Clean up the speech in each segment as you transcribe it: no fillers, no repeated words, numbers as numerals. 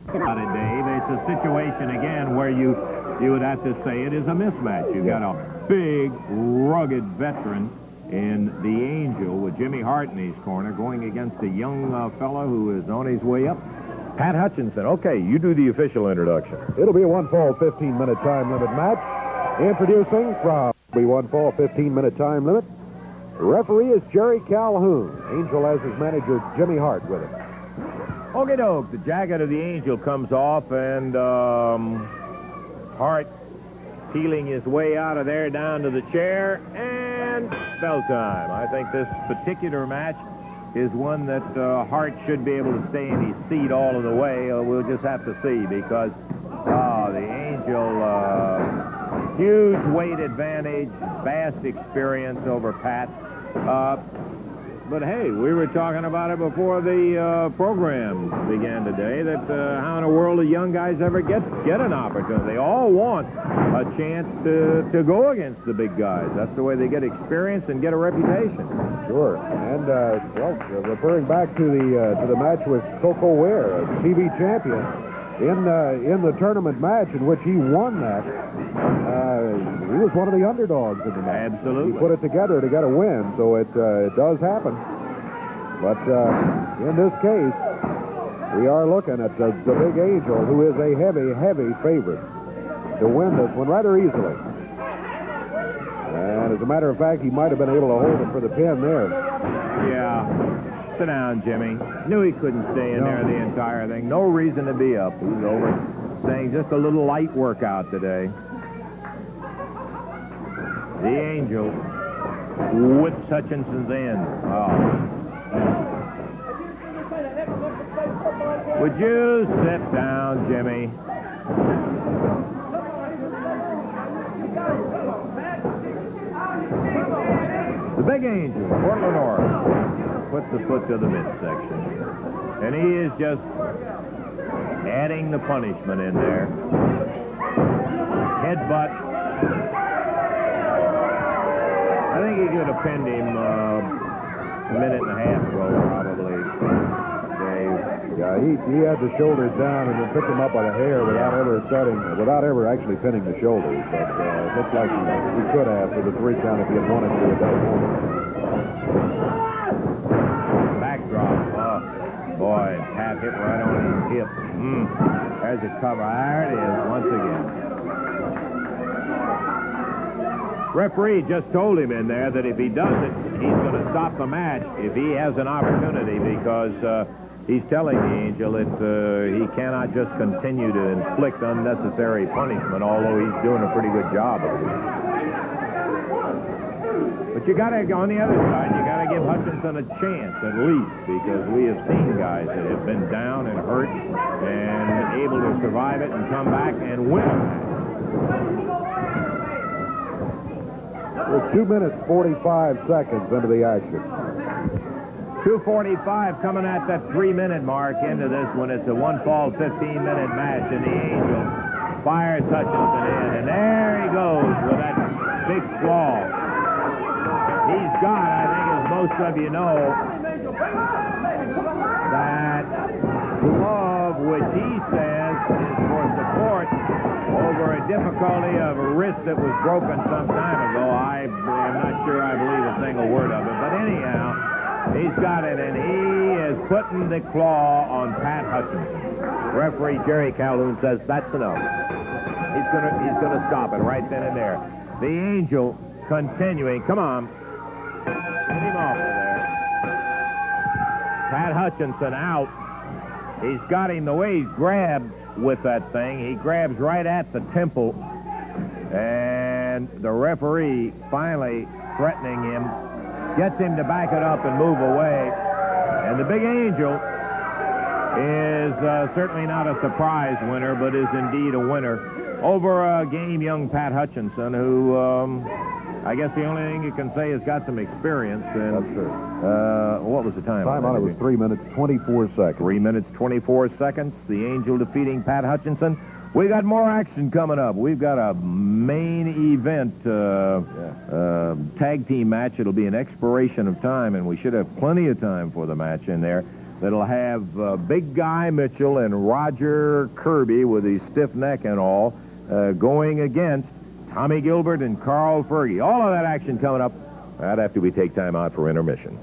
About it, Dave. It's a situation, again, where you would have to say it is a mismatch. You've got a big, rugged veteran in the Angel with Jimmy Hart in his corner going against a young fellow who is on his way up. Pat Hutchinson. Okay, you do the official introduction. It'll be a one-fall, 15-minute time limit match. Introducing from the one-fall, 15-minute time limit. The referee is Jerry Calhoun. Angel has his manager, Jimmy Hart, with him. Okie doke. The jacket of the Angel comes off, and Hart peeling his way out of there down to the chair, and spell time. I think this particular match is one that Hart should be able to stay in his seat all of the way. We'll just have to see, because the Angel, huge weight advantage, vast experience over Pat. But hey, we were talking about it before the program began today, that how in the world do young guys ever get an opportunity? They all want a chance to go against the big guys. That's the way they get experience and get a reputation. Sure. And, referring back to the match with Coco Ware, a TV champion, in the tournament match in which he won that, he was one of the underdogs in the match. Absolutely. He put it together to get a win, so it does happen. But in this case, we are looking at the Big Angel, who is a heavy, heavy favorite to win this one rather easily. And as a matter of fact, he might have been able to hold it for the pin there. Yeah. Sit down, Jimmy. Knew he couldn't stay in there the entire thing. No reason to be up. He's over saying just a little light workout today. The Angel whips Hutchinson's in. Oh. Would you sit down, Jimmy? The Big Angel, Fort Lenore, puts the foot to the midsection. And he is just adding the punishment in there. Headbutt. I think he could have pinned him a minute and a half ago, probably, Dave. Yeah, he had the shoulders down and then picked him up by the hair without ever actually pinning the shoulders. But it looks like he could have for the 3 count if he had wanted to at that moment. Backdrop. Oh, boy, Pat hit right on his hip. There's a cover. There it is once again. Referee just told him in there that if he does it, he's going to stop the match if he has an opportunity, because he's telling the Angel that he cannot just continue to inflict unnecessary punishment, although he's doing a pretty good job of it. But you got to, on the other side, you got to give Hutchinson a chance at least, because we have seen guys that have been down and hurt and able to survive it and come back and win a match. We're 2 minutes, 45 seconds into the action. 2:45 coming at that 3-minute mark into this one. It's a one-fall, 15-minute match, and the Angel fires Hutchinson in, and there he goes with that big claw. He's got, I think, as most of you know, that glove, which he says is for support over a difficulty of a wrist that was broken some time ago. I am not sure I believe a single word of it, but anyhow, he's got it, and he is putting the claw on Pat Hutchinson. Referee Jerry Calhoun says that's enough. He's gonna stop it right then and there. The Angel continuing. Come on. Get him off of there. Pat Hutchinson out. He's got him the way he's grabbed with that thing. He grabs right at the temple, and the referee finally threatening him, gets him to back it up and move away. And the Big Angel is certainly not a surprise winner, but is indeed a winner over a game young Pat Hutchinson, who I guess the only thing you can say has got some experience. And, that's true. What was the time? Time on it was 3 minutes, 24 seconds. 3 minutes, 24 seconds. The Angel defeating Pat Hutchinson. We got more action coming up. We've got a main event tag team match. It'll be an expiration of time, and we should have plenty of time for the match in there. that'll have Big Guy Mitchell and Roger Kirby with his stiff neck and all going against Tommy Gilbert and Carl Fergie. All of that action coming up right after we take time out for intermission.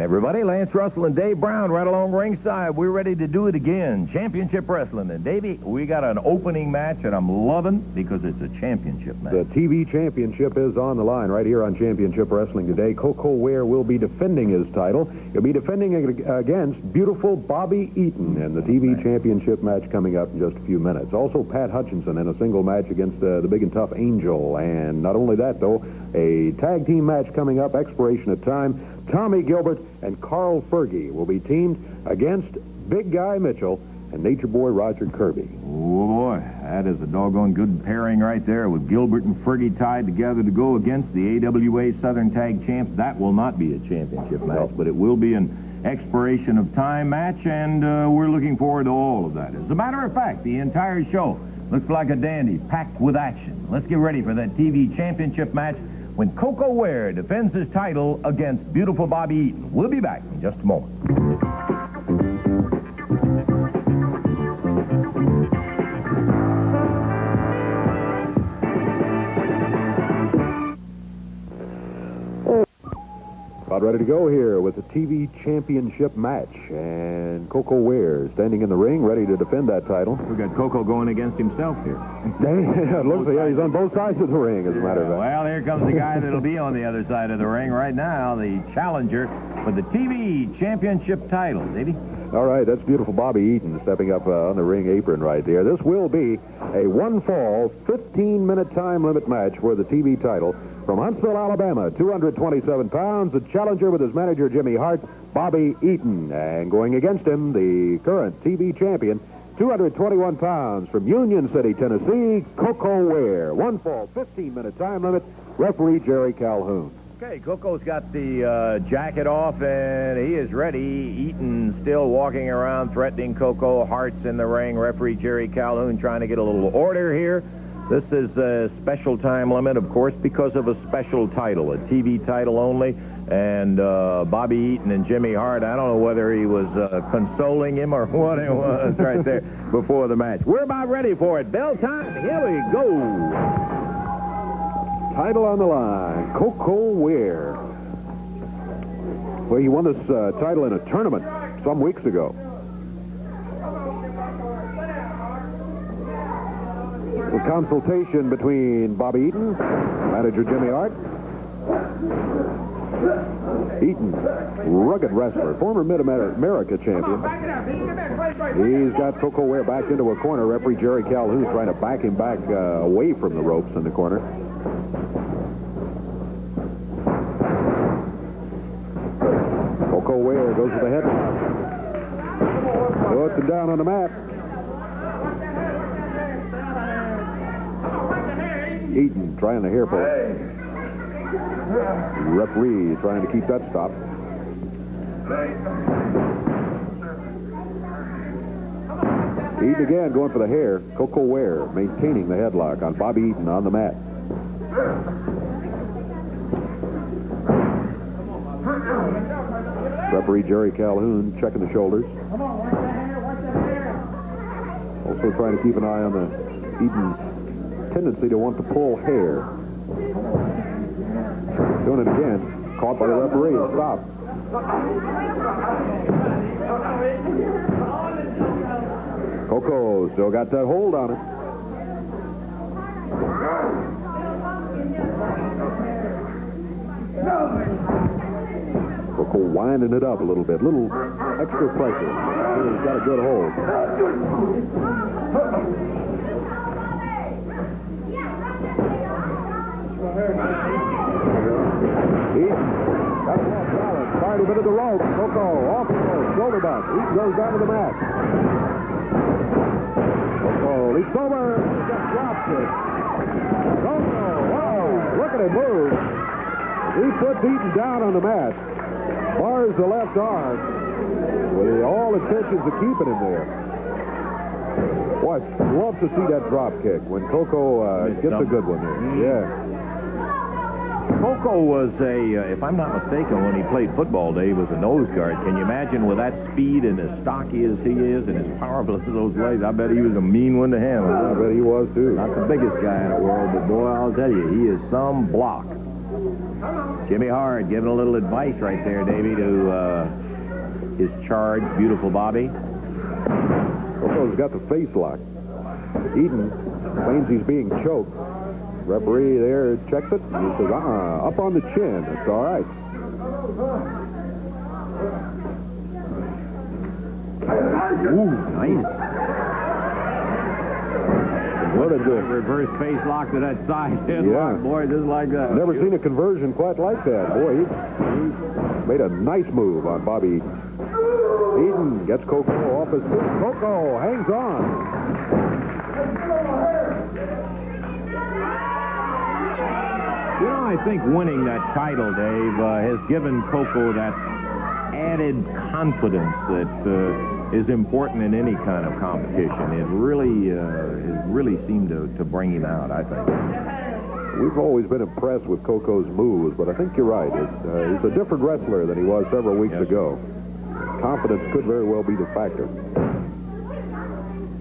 Everybody, Lance Russell and Dave Brown right along ringside. We're ready to do it again. Championship Wrestling. And, Davey, we got an opening match that I'm loving because it's a championship match. The TV championship is on the line right here on Championship Wrestling today. Koko Ware will be defending his title. He'll be defending against beautiful Bobby Eaton in the TV championship match coming up in just a few minutes. Also, Pat Hutchinson in a single match against the big and tough Angel. And not only that, though, a tag team match coming up, expiration of time. Tommy Gilbert and Carl Fergie will be teamed against Big Guy Mitchell and Nature Boy Roger Kirby. Oh, boy, that is a doggone good pairing right there with Gilbert and Fergie tied together to go against the AWA Southern Tag Champs. That will not be a championship match, but it will be an expiration of time match, and we're looking forward to all of that. As a matter of fact, the entire show looks like a dandy, packed with action. Let's get ready for that TV championship match when Koko Ware defends his title against beautiful Bobby Eaton. We'll be back in just a moment. About ready to go here with the TV championship match. And Koko Ware standing in the ring, ready to defend that title. We got Koko going against himself here. It looks like he's on both sides of the ring, as a matter of fact. Well, here comes the guy that'll be on the other side of the ring right now, the challenger for the TV championship title. Davey? All right, that's beautiful Bobby Eaton stepping up on the ring apron right there. This will be a one-fall, 15-minute time limit match for the TV title. From Huntsville, Alabama, 227 pounds, the challenger with his manager, Jimmy Hart, Bobby Eaton. And going against him, the current TV champion, 221 pounds, from Union City, Tennessee, Koko Ware. One fall, 15-minute time limit, referee Jerry Calhoun. Okay, Koko's got the jacket off, and he is ready. Eaton still walking around, threatening Koko. Hart's in the ring. Referee Jerry Calhoun trying to get a little order here. This is a special time limit, of course, because of a special title, a TV title only. And Bobby Eaton and Jimmy Hart, I don't know whether he was consoling him or what it was right there before the match. We're about ready for it. Bell time. Here we go. Title on the line, Koko Ware. Well, he won this title in a tournament some weeks ago. A consultation between Bobby Eaton, manager Jimmy Hart. Eaton, rugged wrestler, former Mid-America champion. He's got Koko Ware backed into a corner. Referee Jerry Calhoun trying to back him back away from the ropes in the corner. Koko Ware goes to the headlock. Puts him down on the mat. Eaton trying the hair pull. Referee trying to keep that stop. Eaton again going for the hair. Koko Ware maintaining the headlock on Bobby Eaton on the mat. Referee Jerry Calhoun checking the shoulders. Also trying to keep an eye on the Eaton's tendency to want to pull hair. Doing it again. Caught by the referee. Stop. Koko still got that hold on it. Coco winding it up a little bit. Little extra pressure. He's got a good hold. That's off balance. Fired him into the rope. Coco off the rope. Shoulder bump. He goes down to the mat. Coco leaps over. Just drops it. Coco. Wow. Look at him move. He puts Eaton down on the mat. Bars the left arm. With all intentions of keeping him there. Boy, I love to see that drop kick when Coco gets a good one there. Yeah. Coco was if I'm not mistaken, when he played football, Dave, was a nose guard. Can you imagine with that speed and as stocky as he is and as powerful as those legs? I bet he was a mean one to handle. I bet he was, too. Not the biggest guy in the world, but boy, I'll tell you, he is some block. Jimmy Hart giving a little advice right there, Davey, to his charged, beautiful Bobby. Coco's got the face lock. Eaton claims he's being choked. Referee there checks it. And he says, up on the chin. It's all right. Ooh, nice. What a good reverse face lock to that side headlock. Boy, just like that. Never seen a conversion quite like that. Boy, he made a nice move on Bobby Eaton. Gets Coco off his feet. Coco hangs on. You know, I think winning that title, Dave, has given Coco that added confidence that is important in any kind of competition. It really seemed to bring him out, I think. We've always been impressed with Coco's moves, but I think you're right. He's a different wrestler than he was several weeks ago. Confidence could very well be the factor.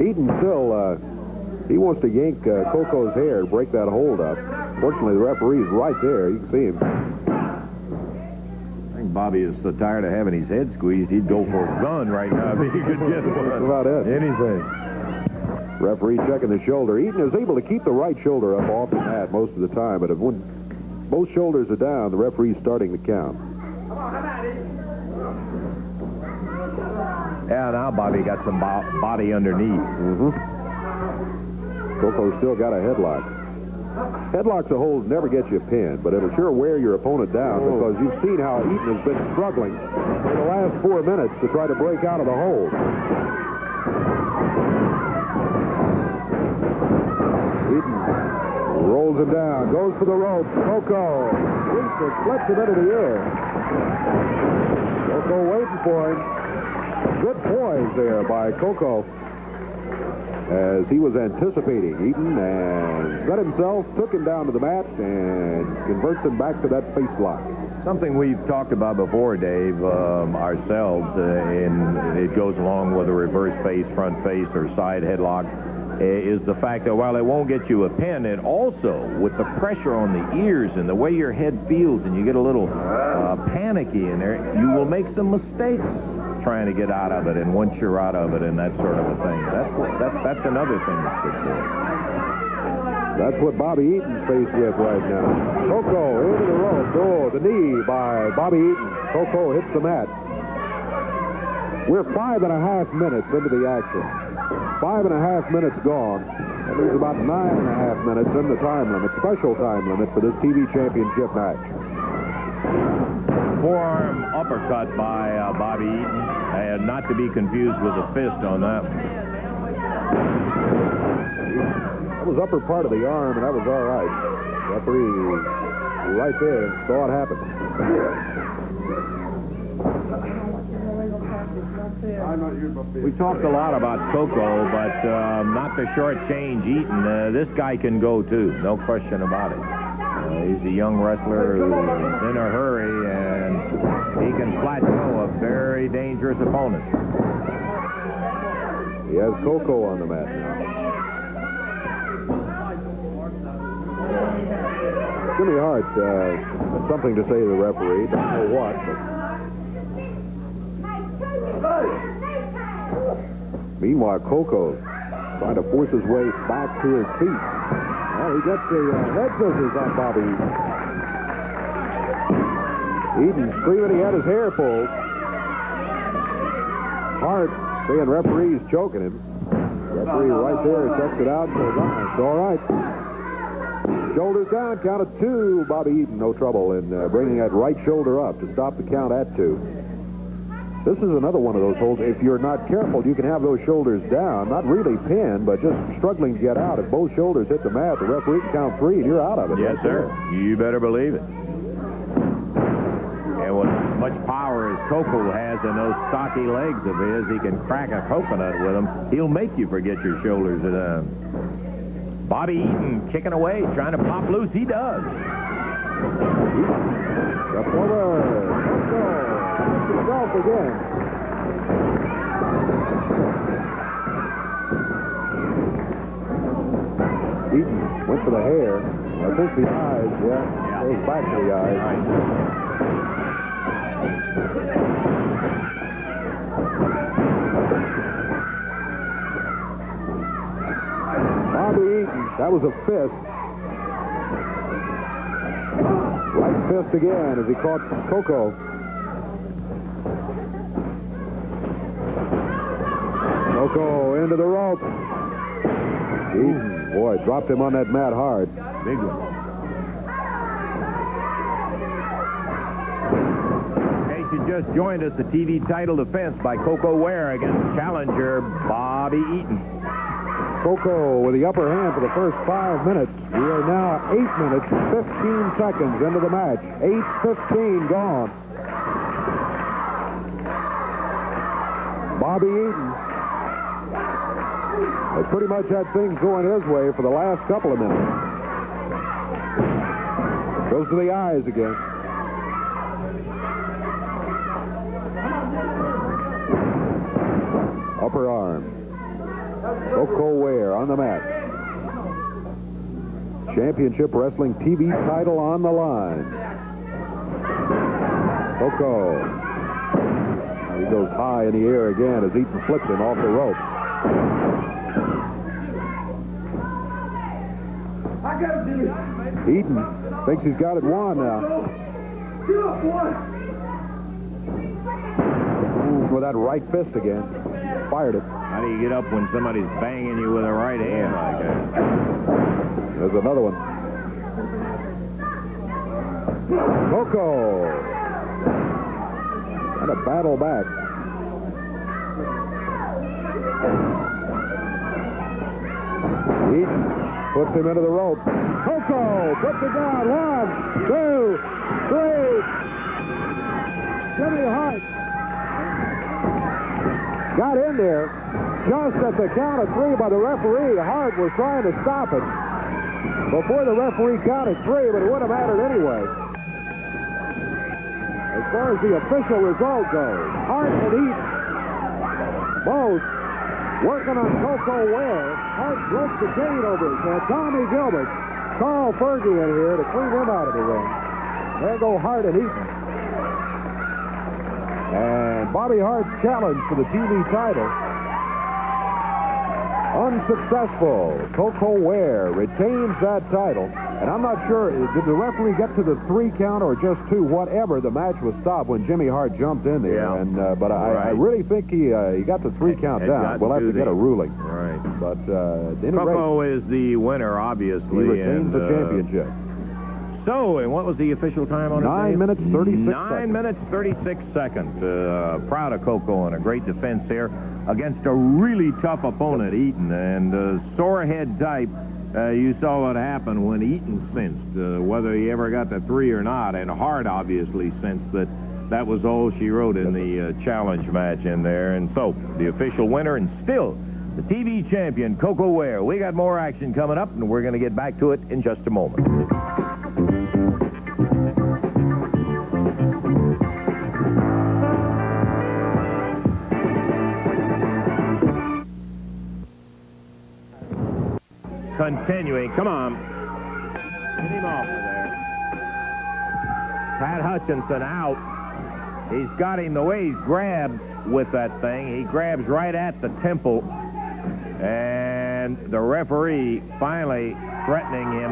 Eaton still, he wants to yank Coco's hair, break that hold up. Fortunately, the referee's right there. You can see him. I think Bobby is so tired of having his head squeezed, he'd go for a gun right now if he could get one. That's about it. Anything. Referee checking the shoulder. Eaton is able to keep the right shoulder up off the mat most of the time, but when both shoulders are down, the referee's starting to count. Yeah, now Bobby got some body underneath. Coco's still got a headlock. Headlock's a hold never gets you pinned, but it'll sure wear your opponent down because you've seen how Eaton has been struggling for the last 4 minutes to try to break out of the hold. Eaton rolls him down, goes for the rope. Coco reaches it, flips it into the air. Coco waiting for him. Good poise there by Coco as he was anticipating Eaton and set himself, took him down to the mat, and converts him back to that face lock. Something we've talked about before, Dave, ourselves, and it goes along with a reverse face, front face, or side headlock, is the fact that while it won't get you a pin, it also, with the pressure on the ears and the way your head feels and you get a little panicky in there, you will make some mistakes trying to get out of it, and once you're out of it and that sort of a thing. That's another thing that's good for it. That's what Bobby Eaton's faced with right now. Coco into the rope. Oh, the knee by Bobby Eaton. Coco hits the mat. We're 5.5 minutes into the action. 5.5 minutes gone. And there's about 9.5 minutes in the time limit, special time limit for this TV championship match. Forearm uppercut by Bobby Eaton. Not to be confused with a fist on that one. That was upper part of the arm, and that was all right. Referee right there saw it happen. We talked a lot about Coco, but not to shortchange Eaton. This guy can go, too. No question about it. He's a young wrestler who's in a hurry, and he can plateau a very dangerous opponent. He has Coco on the mat now. Jimmy Hart has something to say to the referee. Don't know what, but... Meanwhile, Coco trying to force his way back to his feet. Well, he gets the head scissors on Bobby. Eaton screaming he had his hair pulled. Hart saying referee's choking him. Referee right there checks it out and says, it's all right. Shoulders down, count of 2. Bobby Eaton, no trouble in bringing that right shoulder up to stop the count at 2. This is another one of those holds. If you're not careful, you can have those shoulders down, not really pinned, but just struggling to get out. If both shoulders hit the mat, the referee can count 3, and you're out of it. Yes, sir. You better believe it. And with as much power as Coco has in those stocky legs of his, he can crack a coconut with them. He'll make you forget your shoulders. Bobby Eaton kicking away, trying to pop loose. He does. The former Coco himself again. Eaton went for the hair. I think the eyes, yeah. Goes back to the eyes. Right. Bobby Eaton, that was a fist. Right fist again as he caught Coco. Coco into the rope. Eaton, boy, dropped him on that mat hard. Big one. In case you just joined us, the TV title defense by Coco Ware against challenger Bobby Eaton. Coco with the upper hand for the first 5 minutes. We are now 8 minutes, 15 seconds into the match. 8:15 gone. Bobby Eaton has pretty much had things going his way for the last couple of minutes. Goes to the eyes again. Upper arm. Coco Ware on the mat. Championship Wrestling TV title on the line. Coco. Now he goes high in the air again as Eaton flips him off the rope. Eaton thinks he's got it won now. Ooh, with that right fist again. Fired it. How do you get up when somebody's banging you with a right hand like that? There's another one. Coco. And a battle back. Eaton puts him into the rope. Coco puts it down. 1, 2, 3. Jimmy Hart got in there just at the count of 3 by the referee. Hart was trying to stop it before the referee counted 3, but it wouldn't have mattered anyway. As far as the official result goes, Hart and Eaton both working on Coco Ware. Hart broke the gate over his head. Tommy Gilbert, Carl Fergie in here to clean him out of the ring. There go Hart and Eaton. And Bobby Hart's challenge for the TV title. Unsuccessful. Coco Ware retains that title. And I'm not sure, did the referee get to the 3 count or just 2? Whatever, the match was stopped when Jimmy Hart jumped in there. Yeah. And but I really think he got the 3 count down. We'll have to get a ruling. Right. But Coco is the winner, obviously. He retains the championship. So, and what was the official time on it? 9 minutes, 36 seconds. 9 minutes, 36 seconds. Proud of Coco and a great defense here against a really tough opponent, Eaton. And sore head type, you saw what happened when Eaton sensed whether he ever got the 3 or not. And Hart obviously sensed that that was all she wrote in the challenge match in there. And so, the official winner and still the TV champion, Coco Ware. We got more action coming up, and we're going to get back to it in just a moment. Continuing, come on. Get him off of there. Pat Hutchinson out. He's got him the way he's grabbed with that thing. He grabs right at the temple. And the referee finally threatening him,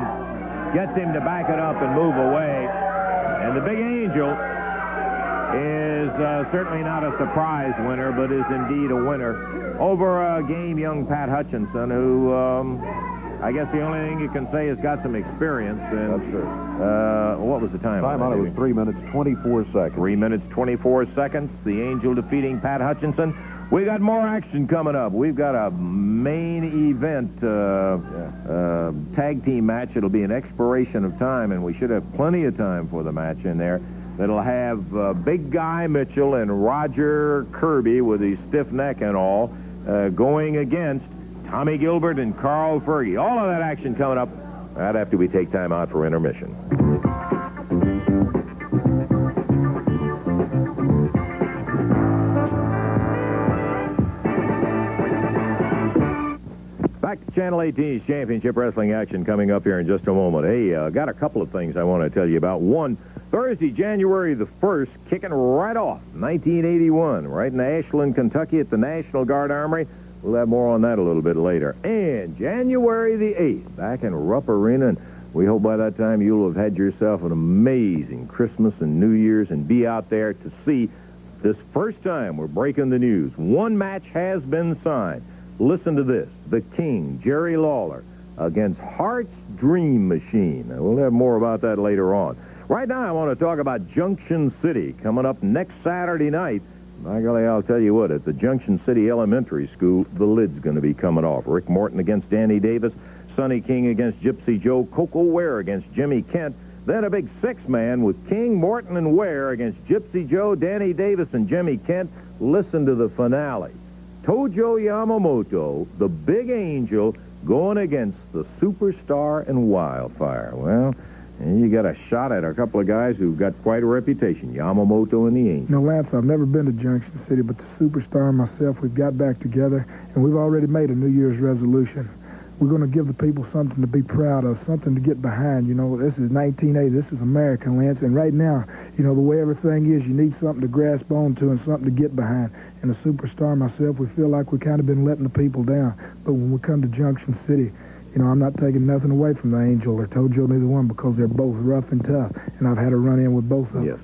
gets him to back it up and move away. And the big angel is certainly not a surprise winner, but is indeed a winner over game young Pat Hutchinson, who I guess the only thing you can say has got some experience. And, that's true. What was the time? Time on it was 3 minutes, 24 seconds. 3 minutes, 24 seconds. The Angel defeating Pat Hutchinson. We got more action coming up. We've got a main event tag team match. It'll be an expiration of time, and we should have plenty of time for the match in there. That'll have Big Guy Mitchell and Roger Kirby with his stiff neck and all going against Tommy Gilbert and Carl Fergie. All of that action coming up right after we take time out for intermission. Back to Channel 18's Championship Wrestling action coming up here in just a moment. Hey, got a couple of things I want to tell you about. One, Thursday, January the 1st, kicking right off, 1981, right in Ashland, Kentucky at the National Guard Armory. We'll have more on that a little bit later. And January the 8th, back in Rupp Arena, and we hope by that time you'll have had yourself an amazing Christmas and New Year's and be out there to see this first time we're breaking the news. One match has been signed. Listen to this. The King, Jerry Lawler, against Hart's Dream Machine. Now, we'll have more about that later on. Right now, I want to talk about Junction City coming up next Saturday night. By golly, I'll tell you what, at the Junction City Elementary School, the lid's going to be coming off. Rick Morton against Danny Davis, Sonny King against Gypsy Joe, Coco Ware against Jimmy Kent, then a big six-man with King, Morton, and Ware against Gypsy Joe, Danny Davis, and Jimmy Kent. Listen to the finale. Tojo Yamamoto, the Big Angel, going against the Superstar and Wildfire. Well, and you got a shot at a couple of guys who've got quite a reputation, Yamamoto and the Angel. No, Lance, I've never been to Junction City, but the Superstar and myself, we've got back together, and we've already made a New Year's resolution. We're going to give the people something to be proud of, something to get behind. You know, this is 1980. This is America, Lance. And right now, you know, the way everything is, you need something to grasp onto and something to get behind. And the Superstar and myself, we feel like we've kind of been letting the people down. But when we come to Junction City, you know, I'm not taking nothing away from the Angel or Tojo, neither one, because they're both rough and tough. And I've had a run-in with both of them. Yes.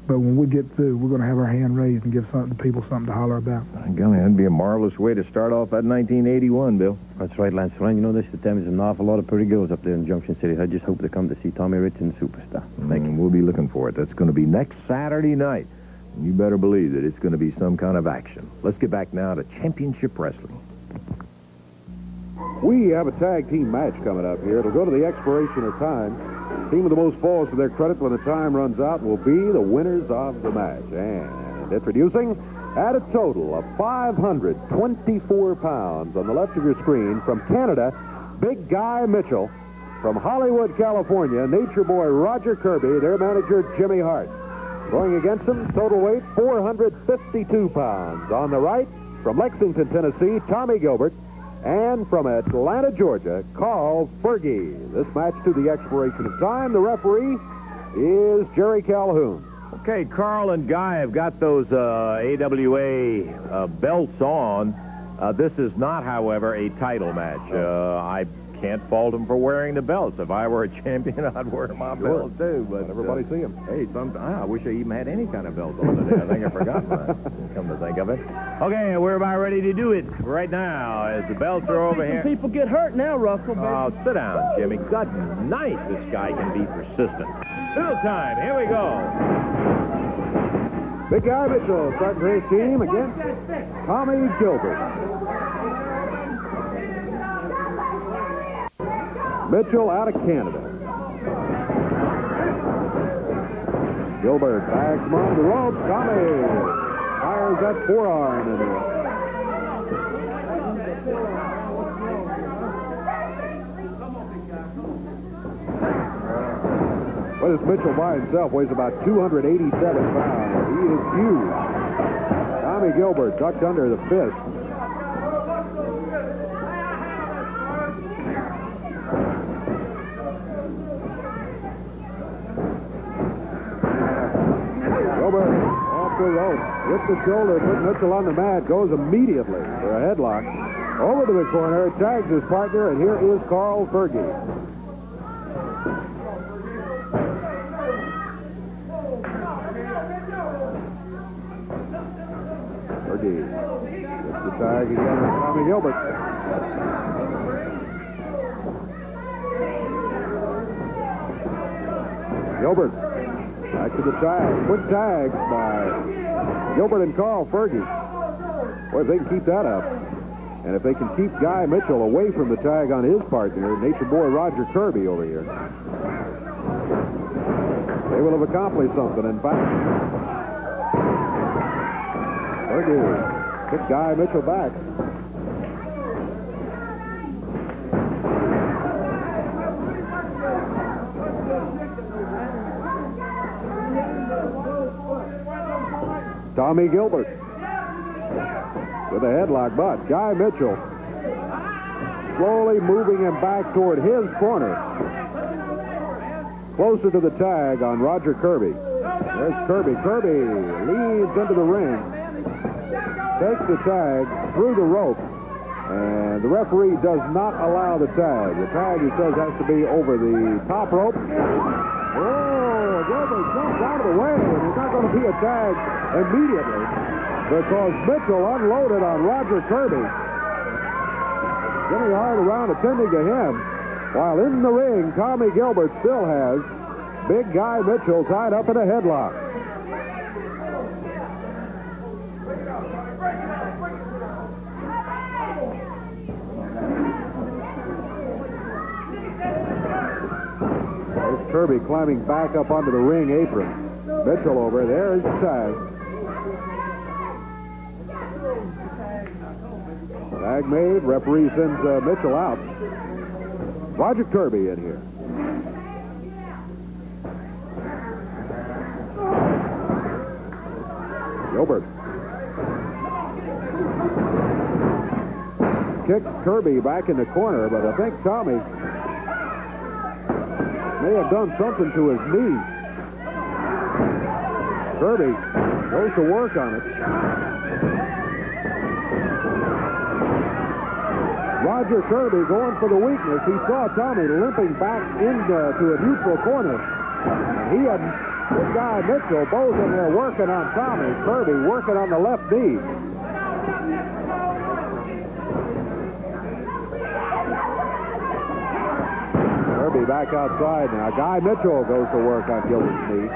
But when we get through, we're going to have our hand raised and give the people something to holler about. Golly, that'd be a marvelous way to start off that 1981, Bill. That's right, Lance. Well, you know, this is there's an awful lot of pretty girls up there in Junction City. I just hope they come to see Tommy Rich and Superstar. We'll be looking for it. That's going to be next Saturday night. And you better believe that it's going to be some kind of action. Let's get back now to Championship Wrestling. We have a tag team match coming up here. It'll go to the expiration of time. Team with the most falls to their credit when the time runs out will be the winners of the match. And introducing, at a total of 524 pounds on the left of your screen, from Canada, Big Guy Mitchell. From Hollywood, California, Nature Boy Roger Kirby, their manager Jimmy Hart. Going against them, total weight 452 pounds. On the right, from Lexington, Tennessee, Tommy Gilbert. And from Atlanta, Georgia, Carl Fergie. This match to the expiration of time. The referee is Jerry Calhoun. Okay, Carl and Guy have got those AWA belts on. This is not, however, a title match. I can't fault them for wearing the belts. If I were a champion, I'd wear my belt too. But everybody see them. Hey, I wish I even had any kind of belt on today. I think I forgot mine. Come to think of it. Okay, we're about ready to do it right now as the belts are over here. People get hurt now, Russell. Oh, sit down, Jimmy. Good night. This guy can be persistent. Fill time. Here we go. Big Guy Mitchell starting his team against Tommy Gilbert. Mitchell out of Canada. Gilbert backs him on the ropes. Tommy fires that forearm in there. Well, this Mitchell by himself weighs about 287 pounds. He is huge. Tommy Gilbert ducked under the fist. Off the rope, with the shoulder, put Mitchell on the mat, goes immediately for a headlock. Over to the corner, tags his partner, and here is Carl Fergie. Fergie. Gets the tag again on Tommy Gilbert. Gilbert back to the tag. Quick tags by Gilbert and Carl Fergie. Boy, if they can keep that up, and if they can keep Guy Mitchell away from the tag on his partner, Nature Boy Roger Kirby over here, they will have accomplished something. In fact, Fergie took Guy Mitchell back. Tommy Gilbert with a headlock, but Guy Mitchell slowly moving him back toward his corner, closer to the tag on Roger Kirby. There's Kirby. Kirby leads into the ring, takes the tag through the rope, and the referee does not allow the tag. The tag, he says, has to be over the top rope. Oh, Gilbert jumps out of the way, and there's not going to be a tag immediately because Mitchell unloaded on Roger Kirby. Jimmy Hart around attending to him, while in the ring, Tommy Gilbert still has big Guy Mitchell tied up in a headlock. There's Kirby climbing back up onto the ring apron. Mitchell over. There's the tag. Tag made. Referee sends Mitchell out. Roger Kirby in here. Gilbert kicks Kirby back in the corner, but I think Tommy may have done something to his knee. Kirby goes to work on it. Roger Kirby going for the weakness. He saw Tommy limping back into a neutral corner. And he and this guy Mitchell both in there working on Tommy. Kirby working on the left knee. Kirby back outside now. Guy Mitchell goes to work on Gilbert's knee.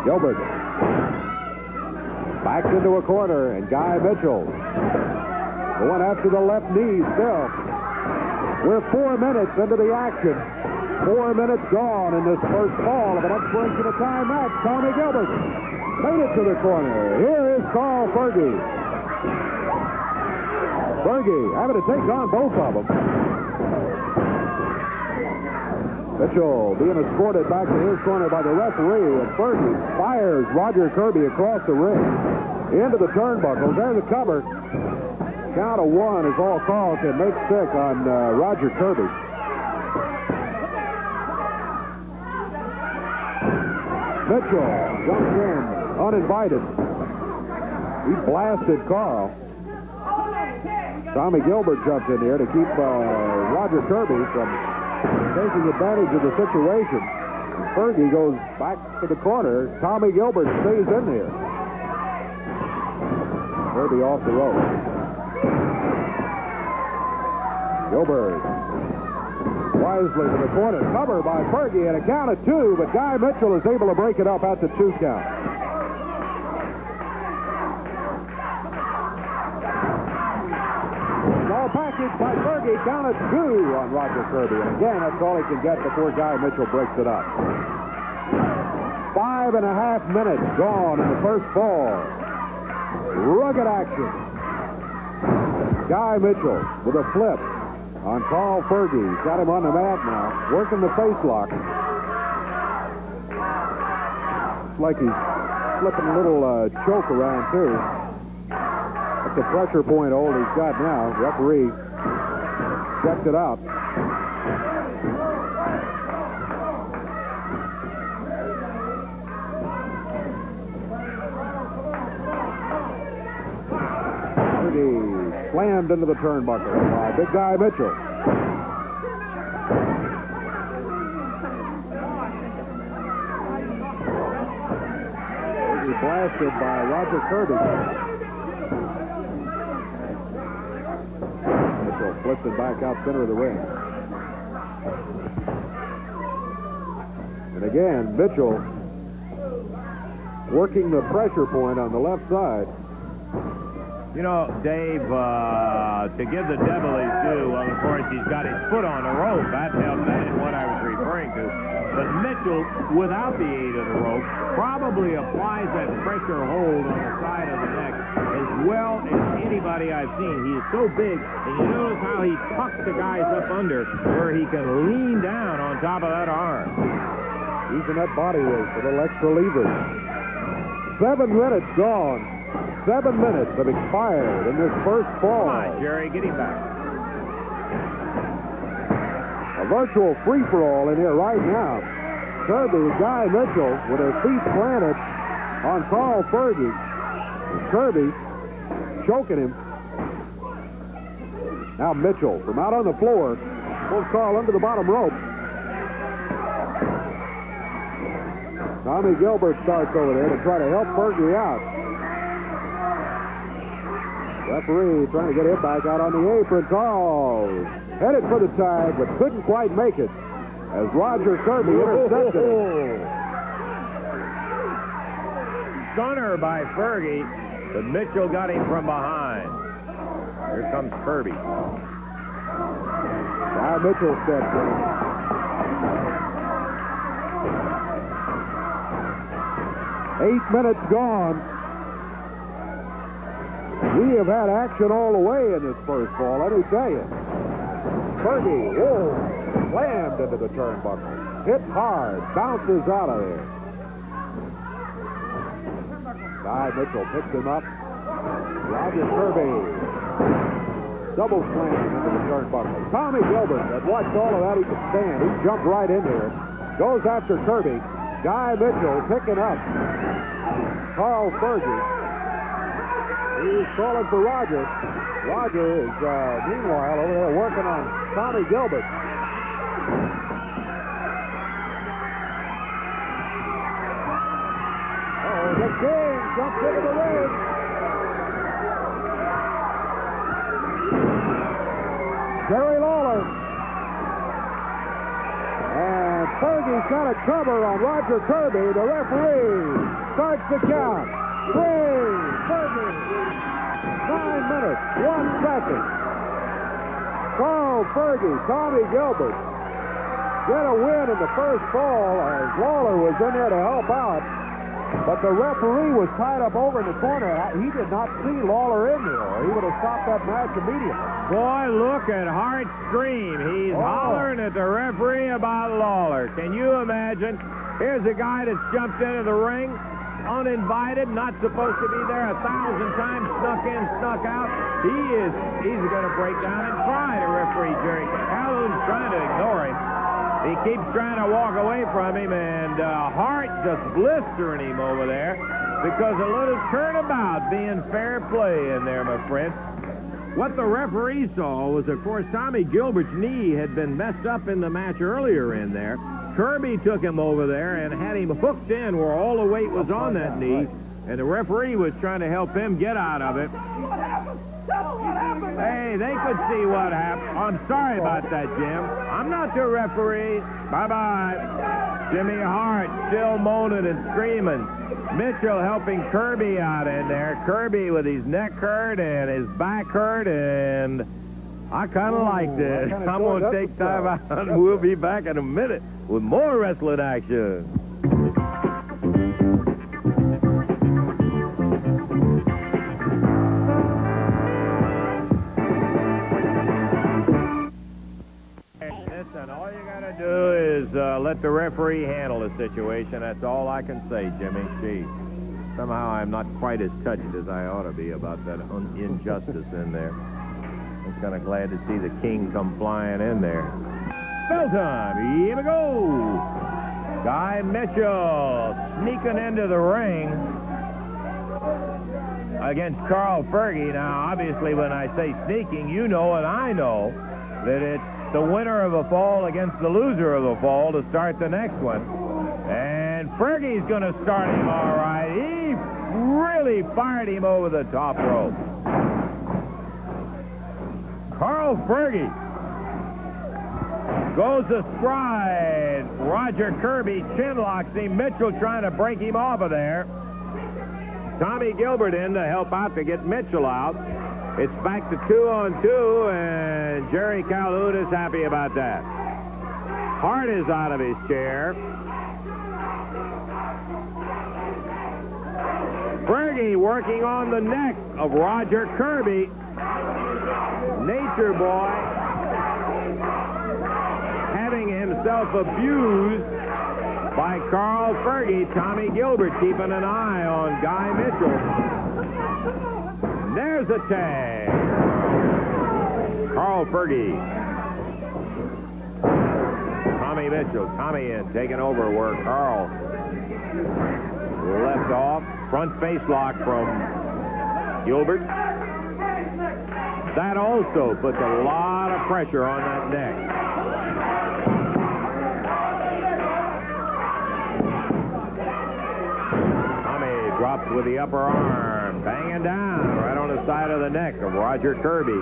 Gilbert backs into a corner, and Guy Mitchell going after the left knee still. We're 4 minutes into the action. 4 minutes gone in this first fall of an expiration of time match. Tommy Gilbert made it to the corner. Here is Carl Fergie. Fergie having to take on both of them. Mitchell being escorted back to his corner by the referee, and Fergie fires Roger Kirby across the ring into the turnbuckles. There's the cover. Count of one is all Carl can make stick on Roger Kirby. Mitchell jumps in uninvited. He blasted Carl. Tommy Gilbert jumps in here to keep Roger Kirby from taking advantage of the situation. Fergie goes back to the corner. Tommy Gilbert stays in there. Kirby off the rope. Gilbert wisely to the corner. Cover by Fergie and a count of two, but Guy Mitchell is able to break it up at the 2 count. Package by Fergie, count of 2 on Roger Kirby. And again, that's all he can get before Guy Mitchell breaks it up. 5.5 minutes gone in the first fall. Rugged action. Guy Mitchell with a flip on Carl Fergie. He's got him on the mat now, working the face lock. Looks like he's flipping a little choke around, too. That's the pressure point hold he's got now. Referee checked it out. Fergie slammed into the turnbuckle by Big Guy Mitchell. Blasted by Roger Kirby. Mitchell flips it back out center of the ring. And again, Mitchell working the pressure point on the left side. You know, Dave, to give the devil his due, well, of course, he's got his foot on the rope. That is what I was referring to. But Mitchell, without the aid of the rope, probably applies that pressure hold on the side of the neck as well as anybody I've seen. He is so big, and you notice how he tucks the guys up under where he can lean down on top of that arm. Using that body weight for a little extra leverage. 7 minutes gone. 7 minutes have expired in this first fall. Come on, Jerry, get him back. A virtual free-for-all in here right now. Kirby, Guy Mitchell, with his feet planted on Carl Fergie. Kirby choking him. Now Mitchell from out on the floor pulls Carl under the bottom rope. Tommy Gilbert starts over there to try to help Fergie out. Referee trying to get him back out on the apron. Carl headed for the tag, but couldn't quite make it as Roger Kirby intercepted him. Stunner by Fergie, but Mitchell got him from behind. Here comes Kirby. Now Mitchell steps in. Eight minutes gone. We have had action all the way in this first ball, let me tell you. Fergie, slammed into the turnbuckle. Hit hard, bounces out of there. Guy Mitchell picks him up. Roger Kirby. Double slam into the turnbuckle. Tommy Gilbert had watched all of that. He could stand. He jumped right in there. Goes after Kirby. Guy Mitchell picking up Carl Fergie. He's calling for Roger. Roger is, meanwhile, over there working on Tommy Gilbert. Oh, the King jumps into the ring. Jerry Lawler. And Fergie's got a cover on Roger Kirby. The referee starts the count. 3, Fergie. 9 minutes, 1 second. Carl Fergie, Tommy Gilbert get a win in the first fall as Lawler was in there to help out. But the referee was tied up over in the corner. He did not see Lawler in there, or he would have stopped that match immediately. Boy, look at Hart scream. He's hollering at the referee about Lawler. Can you imagine? Here's a guy that's jumped into the ring, uninvited, not supposed to be there, 1,000 times, snuck in, snuck out. He's going to break down and cry to referee Jerry. Calhoun's trying to ignore him. He keeps trying to walk away from him, and Hart just blistering him over there because a little turnabout being fair play in there, my friend. What the referee saw was, of course, Tommy Gilbert's knee had been messed up in the match earlier in there. Kirby took him over there and had him hooked in where all the weight was on that knee, and the referee was trying to help him get out of it. Hey, they could see what happened. I'm sorry about that, Jim. I'm not the referee. Bye-bye. Jimmy Hart still moaning and screaming. Mitchell helping Kirby out in there. Kirby with his neck hurt and his back hurt, and I kind of like this. I'm going to take time out, and we'll be back in a minute with more wrestling action. Listen, all you got to do is let the referee handle the situation. That's all I can say, Jimmy. Gee, somehow I'm not quite as touched as I ought to be about that injustice in there. I'm kind of glad to see the King come flying in there. Bell time. Here we go. Guy Mitchell sneaking into the ring. against Carl Fergie. Now, obviously, when I say sneaking, you know and I know that it's the winner of a fall against the loser of a fall to start the next one. And Fergie's going to start him all right. He really fired him over the top rope. Carl Fergie goes astride. Roger Kirby chin-locks him. Mitchell trying to break him off of there. Tommy Gilbert in to help out to get Mitchell out. It's back to 2-on-2, and Jerry Calhoun is happy about that. Hart is out of his chair. Fergie working on the neck of Roger Kirby. Nature Boy having himself abused by Carl Fergie. Tommy Gilbert keeping an eye on Guy Mitchell. There's a tag. Carl Fergie. Tommy Mitchell. Tommy in, taking over where Carl left off. Front face lock from Gilbert. That also puts a lot of pressure on that neck. Tommy drops with the upper arm, banging down right on the side of the neck of Roger Kirby.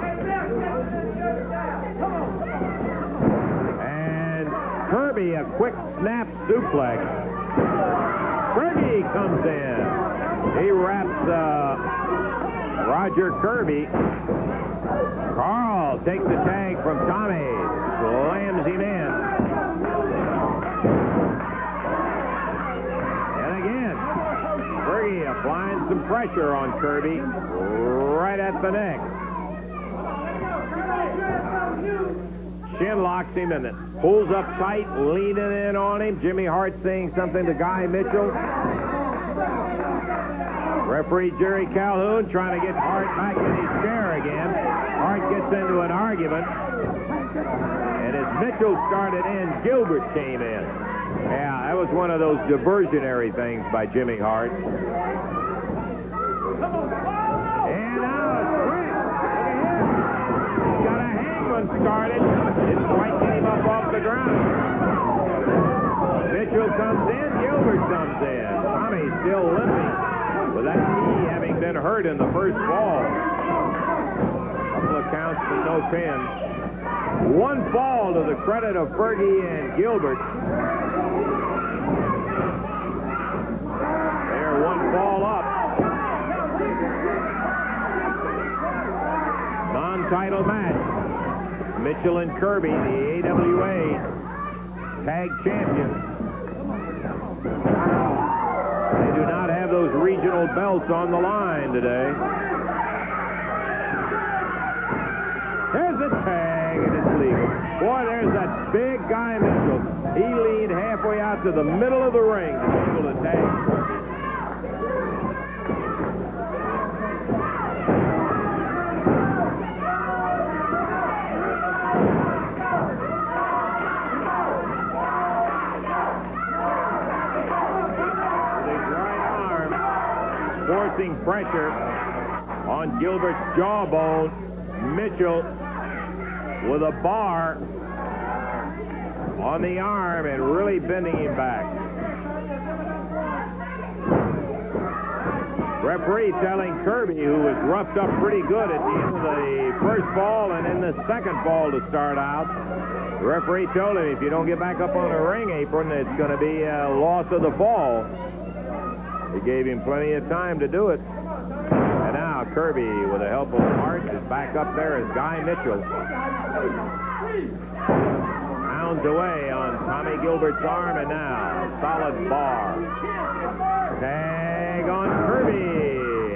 And Kirby, a quick snap suplex. Fergie comes in. He wraps Roger Kirby. Carl takes the tag from Tommy. Slams him in. And again, Fergie applying some pressure on Kirby right at the neck. Shin locks him and it pulls up tight, leaning in on him. Jimmy Hart saying something to Guy Mitchell. Referee Jerry Calhoun trying to get Hart back in his chair again. Hart gets into an argument. And as Mitchell started in, Gilbert came in. Yeah, that was one of those diversionary things by Jimmy Hart. And now a sprint. Look at him. He's got a hangman started. Didn't quite get him up off the ground. Mitchell comes in. Gilbert comes in. Tommy's still limping, with that knee having been hurt in the first fall. Couple of counts but no pin. One fall to the credit of Fergie and Gilbert. They're one fall up. Non-title match. Mitchell and Kirby, the AWA tag champions. They do not have those regional belts on the line today. There's a tag, and it's legal. Boy, there's that big Guy Mitchell. He leaned halfway out to the middle of the ring to be able to tag. Forcing pressure on Gilbert's jawbone. Mitchell with a bar on the arm and really bending him back. Referee telling Kirby, who was roughed up pretty good at the end of the first fall and in the second fall to start out. The referee told him, if you don't get back up on the ring apron, it's going to be a loss of the fall. He gave him plenty of time to do it. And now Kirby, with the help of Hart, is back up there as Guy Mitchell. Pounds away on Tommy Gilbert's arm, and now solid bar. Tag on Kirby.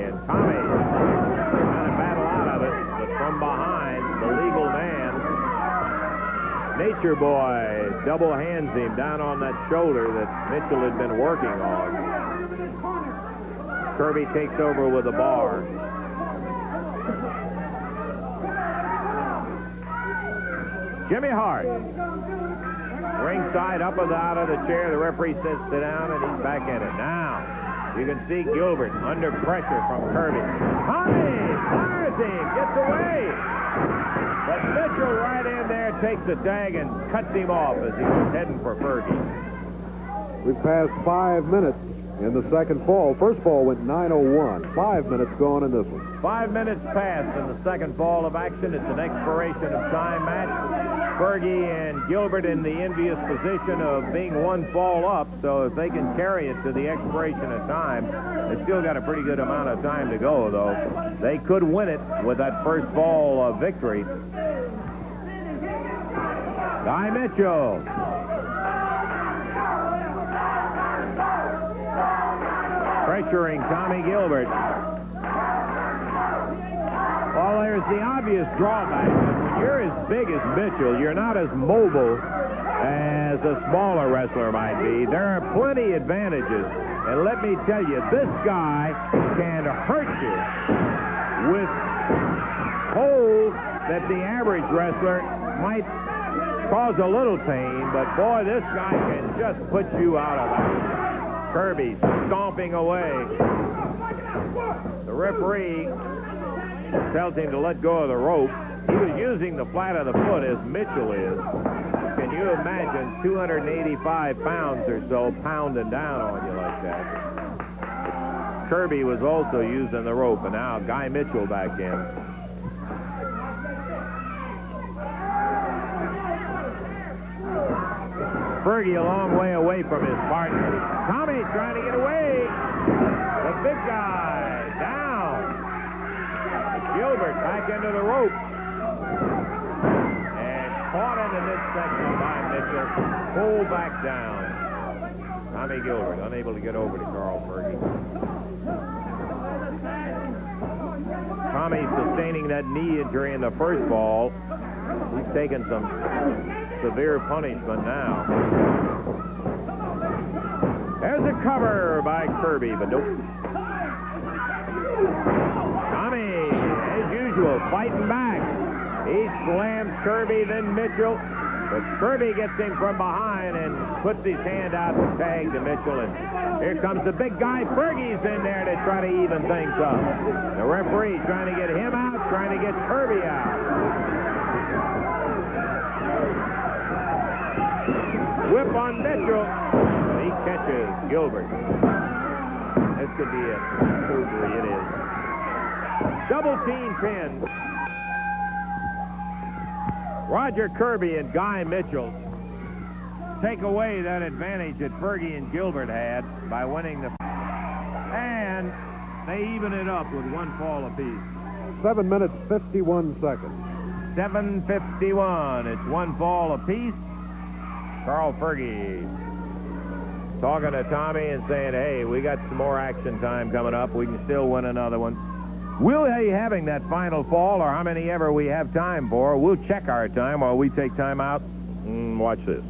And Tommy trying to battle out of it, but from behind, the legal man, Nature Boy, double hands him down on that shoulder that Mitchell had been working on. Kirby takes over with a bar. Jimmy Hart. Ringside, up and out of the chair. The referee says sit down, and he's back in it. Now, You can see Gilbert under pressure from Kirby. Tommy fires him, gets away. But Mitchell right in there takes the tag and cuts him off as he was heading for Fergie. We've passed 5 minutes in the second fall. First fall went 9:01. 5 minutes gone in this one. 5 minutes passed in the second fall of action. It's an expiration of time match. Fergie and Gilbert in the envious position of being one fall up, so if they can carry it to the expiration of time, they still got a pretty good amount of time to go, though. They could win it with that first fall victory. Guy Mitchell. Pressuring Tommy Gilbert. Well, there's the obvious drawback. When you're as big as Mitchell, you're not as mobile as a smaller wrestler might be. There are plenty of advantages. And let me tell you, this guy can hurt you with holds that the average wrestler might cause a little pain, but boy, this guy can just put you out of it. Kirby stomping away. The referee tells him to let go of the rope. He was using the flat of the foot as Mitchell is. Can you imagine 285 pounds or so pounding down on you like that? Kirby was also using the rope, and now Guy Mitchell back in. Fergie a long way away from his partner. Tommy trying to get away. The big guy down. Gilbert back into the rope. And caught in the midsection by Mitchell. Pulled back down. Tommy Gilbert unable to get over to Carl Fergie. Tommy sustaining that knee injury in the first fall. He's taking some severe punishment now. There's a cover by Kirby, but nope. Tommy, as usual, fighting back. He slams Kirby, then Mitchell. But Kirby gets him from behind and puts his hand out to tag to Mitchell. And here comes the big guy. Fergie's in there to try to even things up. The referee trying to get him out, trying to get Kirby out. Whip on Mitchell. He catches Gilbert. This could be a surgery. It is. Double team pin. Roger Kirby and Guy Mitchell take away that advantage that Fergie and Gilbert had by winning the... And they even it up with one fall apiece. 7 minutes, 51 seconds. 7:51. It's one fall apiece. Carl Fergie talking to Tommy and saying, hey, we got some more action time coming up. We can still win another one. We'll be having that final fall, or how many ever we have time for. We'll check our time while we take time out. Watch this.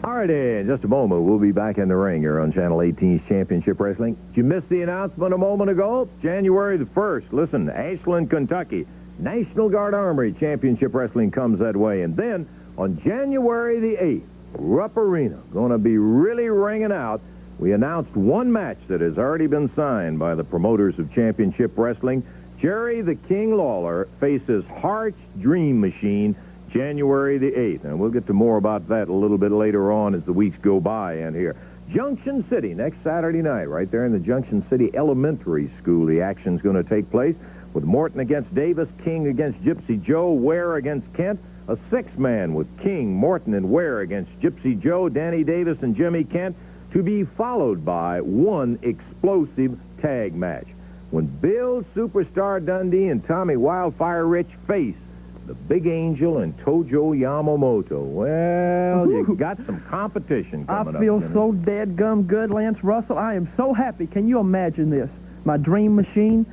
Alrighty, in just a moment, we'll be back in the ring here on Channel 18's Championship Wrestling. Did you miss the announcement a moment ago? January the 1st, listen, Ashland, Kentucky. National Guard Armory Championship Wrestling comes that way. And then on January the 8th, Rupp Arena, going to be really ringing out. We announced one match that has already been signed by the promoters of Championship Wrestling. Jerry the King Lawler faces Hart's Dream Machine January the 8th. And we'll get to more about that a little bit later on as the weeks go by in here. Junction City next Saturday night, right there in the Junction City Elementary School. The action's going to take place with Morton against Davis, King against Gypsy Joe, Ware against Kent. A six-man with King, Morton, and Ware against Gypsy Joe, Danny Davis, and Jimmy Kent, to be followed by one explosive tag match. When Bill Superstar Dundee and Tommy Wildfire Rich face the Big Angel and Tojo Yamamoto. Well, you got some competition coming up. I feel so dead-gum good, Lance Russell. I am so happy. Can you imagine this? My Dream Machine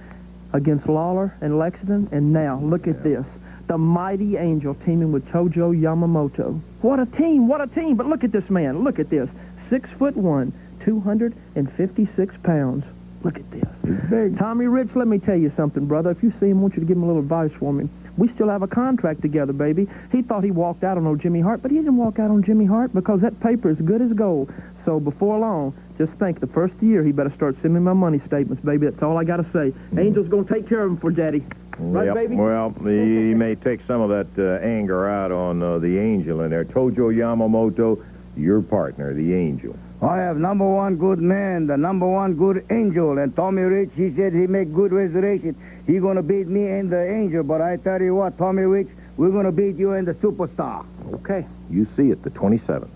against Lawler and Lexington, and now, look at this. The Mighty Angel teaming with Tojo Yamamoto. What a team, what a team. But look at this man, look at this. 6'1", 256 pounds. Look at this. He's big. Tommy Rich, let me tell you something, brother. If you see him, I want you to give him a little advice for me. We still have a contract together, baby. He thought he walked out on old Jimmy Hart, but he didn't walk out on Jimmy Hart because that paper is good as gold. So before long, just think, the first year, he better start sending me my money statements, baby. That's all I got to say. Angel's going to take care of him for Daddy. Right, Yep. baby? Well, he may take some of that anger out on the Angel in there. Tojo Yamamoto, your partner, the Angel. I have number one good man, the number one good Angel. And Tommy Rich, he said he make good reservation. He going to beat me and the Angel. But I tell you what, Tommy Rich, we're going to beat you and the Superstar. Okay. You see it, the 27th.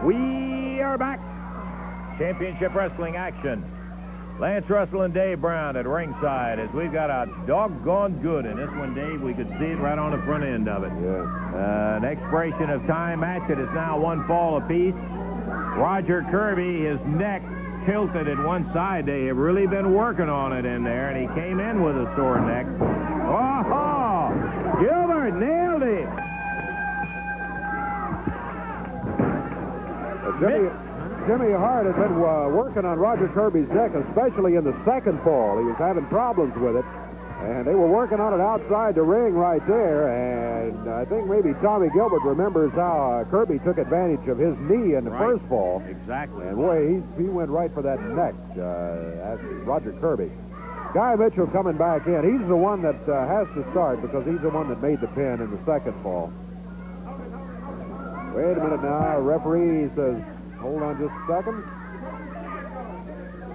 We are back. Championship wrestling action. Lance Russell and Dave Brown at ringside as we've got a doggone good in this one, Dave. We could see it right on the front end of it. Yes. An expiration of time match. It is now 1 fall apiece. Roger Kirby, his neck tilted at one side. They have really been working on it in there, and he came in with a sore neck. Oh, Gilbert nailed him. Jimmy Hart had been working on Roger Kirby's neck, especially in the second fall. He was having problems with it, and they were working on it outside the ring right there, and I think maybe Tommy Gilbert remembers how Kirby took advantage of his knee in the first fall. Exactly. And boy, he went right for that neck, Roger Kirby. Guy Mitchell coming back in. He's the one that has to start because he's the one that made the pin in the second fall. Wait a minute now. Referee says, hold on just a second.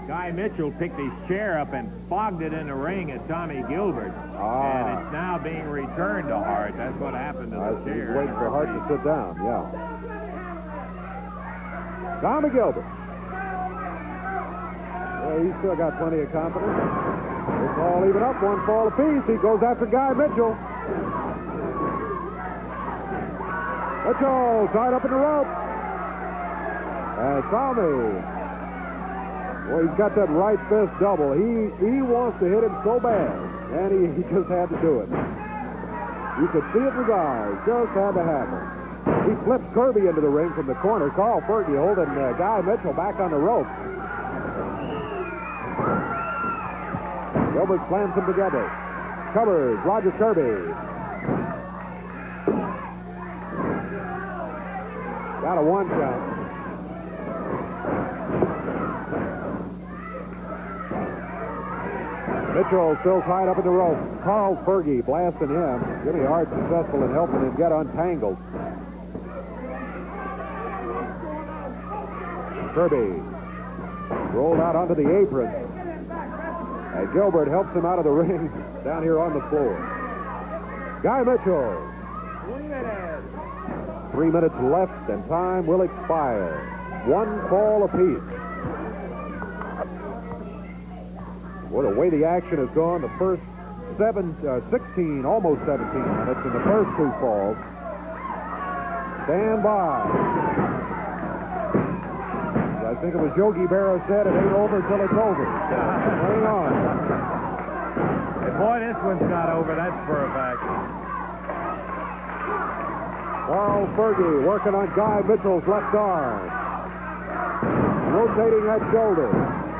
Guy Mitchell picked his chair up and fogged it in the ring at Tommy Gilbert. And it's now being returned to Hart. That's what happened to the chair. He's waiting for Hart to sit down, yeah. Tommy Gilbert. Well, he's still got plenty of confidence. It's all even up, 1 fall apiece. He goes after Guy Mitchell. Mitchell tied up in the rope. And Tommy, well, he's got that right fist double. He wants to hit him so bad, and he just had to do it. You could see it in his eyes. Just had to happen. He flips Kirby into the ring from the corner. Carl Fergie holding Guy Mitchell back on the rope. Gilbert slams them together. Covers Roger Kirby. Got a 1 count. Mitchell still tied up in the rope. Carl Fergie blasting him. Jimmy Hart successful in helping him get untangled. Kirby rolled out onto the apron. And Gilbert helps him out of the ring down here on the floor. Guy Mitchell. 3 minutes left and time will expire. 1 fall apiece. Well, the way the action has gone, the first 16, almost 17 minutes in the first 2 falls. Stand by. I think it was Yogi Berra said it ain't over till it's over. Hang on. And boy, this one's not over, that's for a fact. Carl Fergie working on Guy Mitchell's left arm. Rotating that shoulder.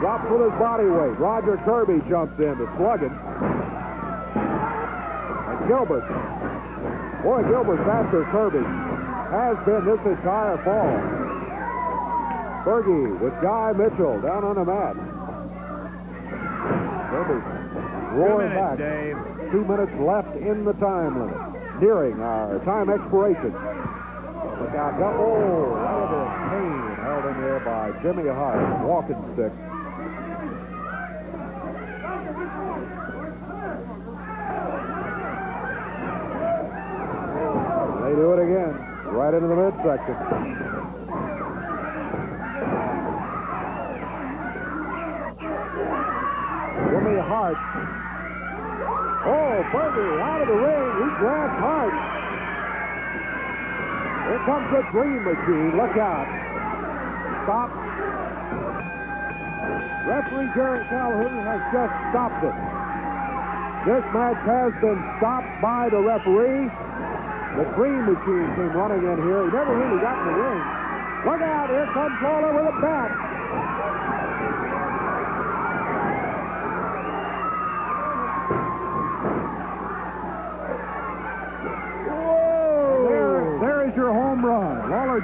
Drops with his body weight. Roger Kirby jumps in to slug him. And Gilbert. Boy, Gilbert's after Kirby. Has been this entire fall. Fergie with Guy Mitchell down on the mat. Kirby roaring back. Dave. 2 minutes left in the time limit. Nearing our time expiration. Look out. Oh, right into a cane held in there by Jimmy Hart. Walking stick. They do it again. Right into the midsection. Jimmy Hart. Oh, Fergie out of the ring. He grabs Hart. Here comes the Dream Machine. Look out. Stop. Referee Jerry Calhoun has just stopped it. This match has been stopped by the referee. The Dream Machine came running in here. He never really got in the ring. Look out. Here comes Lawler with a bat.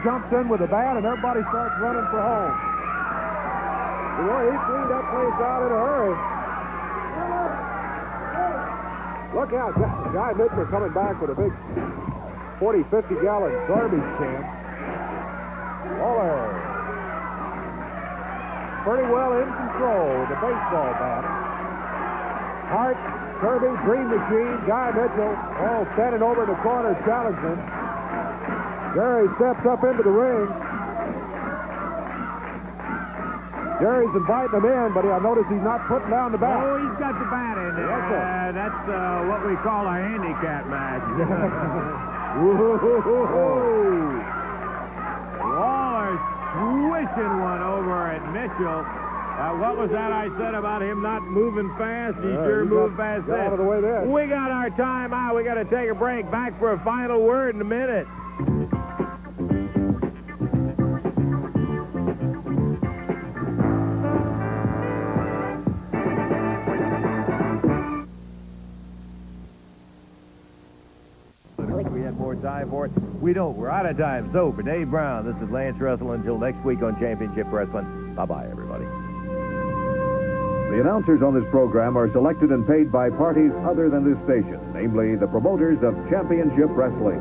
jumps in with a bat, and everybody starts running for home. You know, he cleaned that place out in a hurry. Look out, Guy Mitchell coming back with a big 40, 50-gallon garbage can. Waller. Pretty well in control with the baseball bat. Hart, Kirby, Dream Machine, Guy Mitchell, all standing over in the corner challenging. Jerry steps up into the ring. Jerry's inviting him in, but I notice he's not putting down the bat. Oh, he's got the bat in there. Yes, sir. That's what we call a handicap match. Waller swishing one over at Mitchell. What was that I said about him not moving fast? He sure moved fast got out of the way there. We got our time out. We got to take a break. Back for a final word in a minute. We had more time for it. We don't. We're out of time. So for Dave Brown, this is Lance Russell. Until next week on Championship Wrestling. Bye-bye, everybody. The announcers on this program are selected and paid by parties other than this station, namely the promoters of Championship Wrestling.